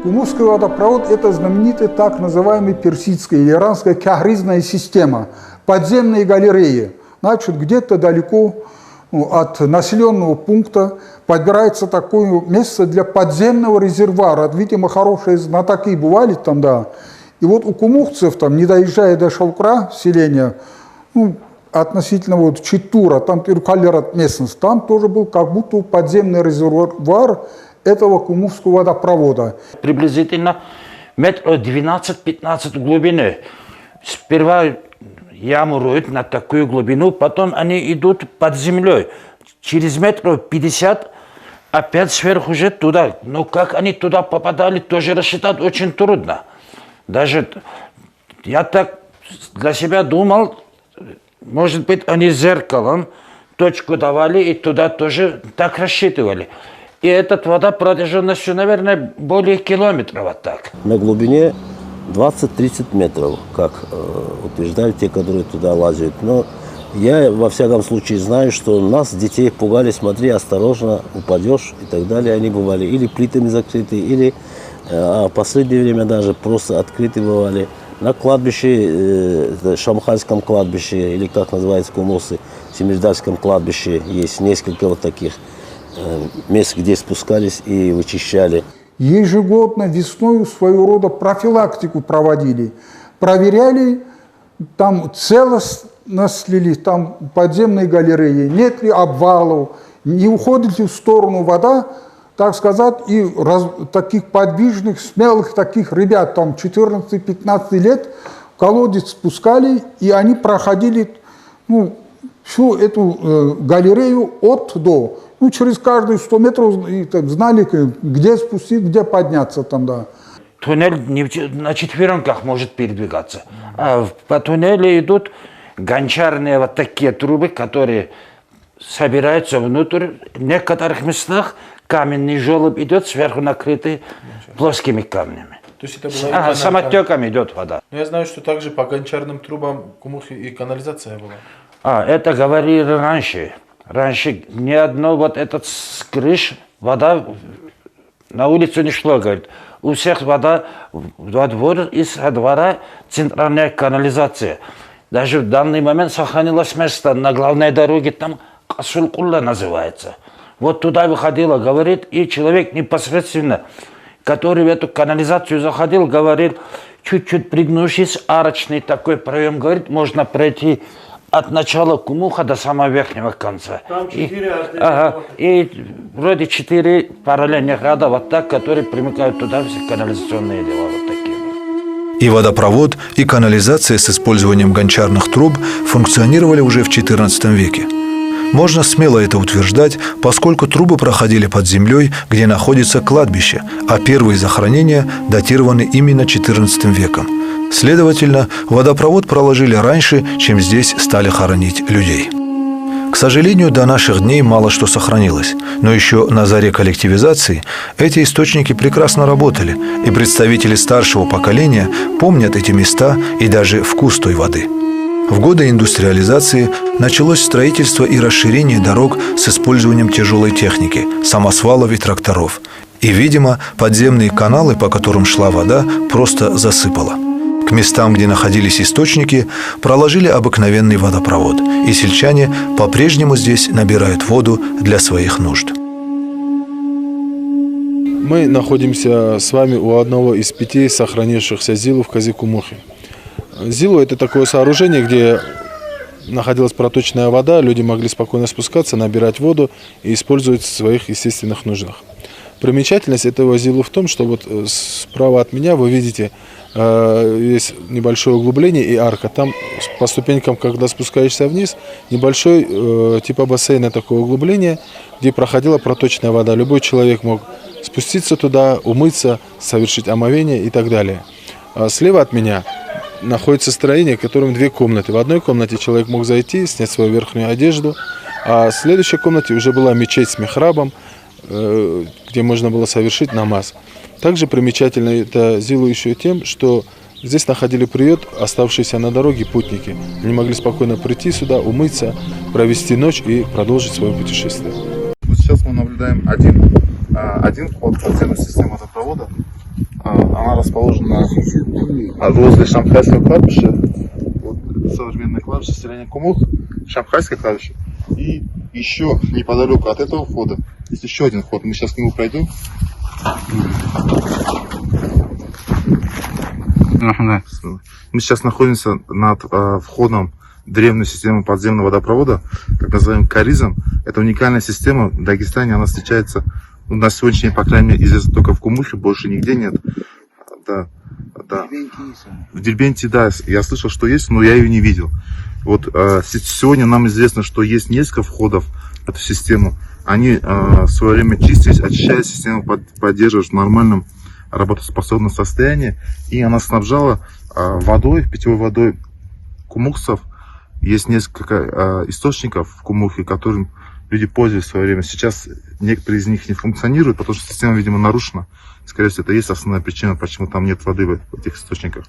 Кумухский водопровод – это знаменитая так называемая персидская или иранская кягризная система, подземные галереи. Значит, где-то далеко от населенного пункта подбирается такое место для подземного резервуара. Видимо, хорошие знатоки бывали там, да. И вот у кумухцев, там, не доезжая до Шалкура, селения, относительно вот Читура, там Тюркалерат местность, там тоже был как будто подземный резервуар этого кумухского водопровода. Приблизительно метров 12-15 глубины. Сперва яму роют на такую глубину, потом они идут под землей. Через метров 50 опять сверху же туда. Но как они туда попадали, тоже рассчитать очень трудно. Даже я так для себя думал, может быть, они зеркалом точку давали и туда тоже так рассчитывали. И эта вода протяженностью, наверное, более километра вот так. На глубине 20-30 метров, как утверждали те, которые туда лазят. Но я, во всяком случае, знаю, что нас, детей, пугали: смотри, осторожно, упадешь и так далее. Они бывали или плитами закрыты, или в последнее время даже просто открыты бывали. На кладбище, Шамхальском кладбище, или как называется Кумусы, Семиждальском кладбище, есть несколько вот таких мест, где спускались и вычищали. Ежегодно весной своего рода профилактику проводили. Проверяли, там целостность ли там подземной галереи, нет ли обвалов, не уходит ли в сторону вода, так сказать, и таких подвижных, смелых таких ребят, там 14-15 лет, в колодец спускали, и они проходили всю эту галерею от до. Через каждые 100 метров и, там, знали, где спустить, где подняться там, да. Туннель на четвереньках может передвигаться. А по туннелю идут гончарные вот такие трубы, которые собираются внутрь. В некоторых местах каменный желоб идет, сверху накрытый плоскими камнями. То есть это была самотеком идет вода. Но я знаю, что также по гончарным трубам Кумухи и канализация была. Это говорили раньше. Раньше ни одно вот этот с крыш вода на улицу не шло, говорит. У всех вода во двор, из двора центральная канализация. Даже в данный момент сохранилось место на главной дороге, там Касулкулла называется. Вот туда выходила, говорит, и человек непосредственно, который в эту канализацию заходил, говорит, чуть-чуть пригнувшись, арочный такой проем, говорит, можно пройти от начала Кумуха до самого верхнего конца. Там 4 и вроде 4 параллельных ряда вот так, которые примыкают туда, все канализационные дела вот такие. И водопровод, и канализация с использованием гончарных труб функционировали уже в XIV веке. Можно смело это утверждать, поскольку трубы проходили под землей, где находится кладбище, а первые захоронения датированы именно XIV веком. Следовательно, водопровод проложили раньше, чем здесь стали хоронить людей. К сожалению, до наших дней мало что сохранилось, но еще на заре коллективизации эти источники прекрасно работали, и представители старшего поколения помнят эти места и даже вкус той воды. В годы индустриализации началось строительство и расширение дорог с использованием тяжелой техники, самосвалов и тракторов. И, видимо, подземные каналы, по которым шла вода, просто засыпало. К местам, где находились источники, проложили обыкновенный водопровод, и сельчане по-прежнему здесь набирают воду для своих нужд. Мы находимся с вами у одного из 5 сохранившихся зилу в Казикумухе. Зилу – это такое сооружение, где находилась проточная вода, люди могли спокойно спускаться, набирать воду и использовать в своих естественных нуждах. Примечательность этого зилу в том, что вот справа от меня вы видите есть небольшое углубление и арка. Там по ступенькам, когда спускаешься вниз, небольшой типа бассейна такое углубление, где проходила проточная вода. Любой человек мог спуститься туда, умыться, совершить омовение и так далее. А слева от меня находится строение, в котором 2 комнаты. В одной комнате человек мог зайти, снять свою верхнюю одежду, а в следующей комнате уже была мечеть с михрабом, где можно было совершить намаз. Также примечательно это зилу еще тем, что здесь находили приют оставшиеся на дороге путники. Они могли спокойно прийти сюда, умыться, провести ночь и продолжить свое путешествие. Вот сейчас мы наблюдаем один вход в подземную систему водопровода. Она расположена возле Шамхайского кладбища. Вот современное кладбище селения Кумух, Шамхайское кладбище. И еще неподалеку от этого входа есть еще один вход. Мы сейчас к нему пройдем. Мы сейчас находимся над входом в древнюю систему подземного водопровода, так называемый Каризм. Это уникальная система. В Дагестане она встречается, на сегодняшний день, по крайней мере, известно только в Кумухе, больше нигде нет. Да. В Дербенте, да, я слышал, что есть, но я ее не видел. Вот сегодня нам известно, что есть несколько входов в эту систему. Они в свое время чистились, очищая систему, поддерживают в нормальном работоспособном состоянии. И она снабжала водой, питьевой водой кумухцев. Есть несколько источников в Кумухе, которым люди пользовались в свое время. Сейчас некоторые из них не функционируют, потому что система, видимо, нарушена. Скорее всего, это и есть основная причина, почему там нет воды в этих источниках.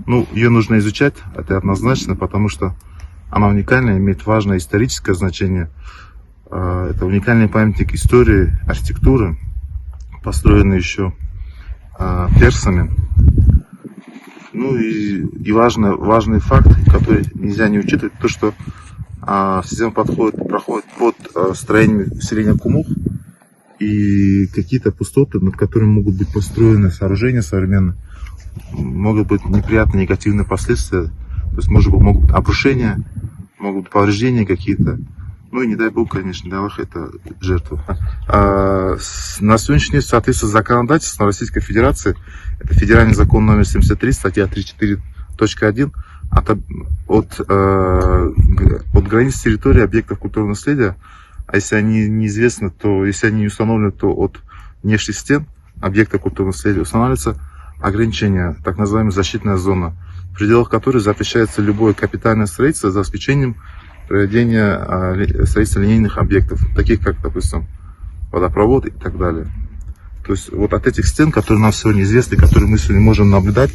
Ну, ее нужно изучать, это однозначно, потому что она уникальная, имеет важное историческое значение. Это уникальный памятник истории, архитектуры, построенный еще персами. Ну и важный факт, который нельзя не учитывать, то что система проходит под строением селения Кумух, и какие-то пустоты, над которыми могут быть построены сооружения современные, могут быть неприятные негативные последствия. То есть могут быть обрушения, могут быть повреждения какие-то. Ну и не дай бог, конечно, для Аллаха это жертва. На сегодняшний день, в соответствии с законодательством Российской Федерации, это федеральный закон номер 73, статья 34.1, от границ территории объектов культурного наследия, а если они неизвестны, то если они не установлены, то от внешних стен объекта культурного наследия устанавливается ограничение, так называемая защитная зона, в пределах которой запрещается любое капитальное строительство за исключением проведения строительства линейных объектов, таких как, допустим, водопровод и так далее. То есть вот от этих стен, которые нам сегодня известны, которые мы сегодня можем наблюдать,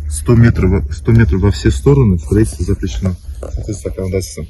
100 метров во все стороны строительство запрещено, соответственно, законодательством.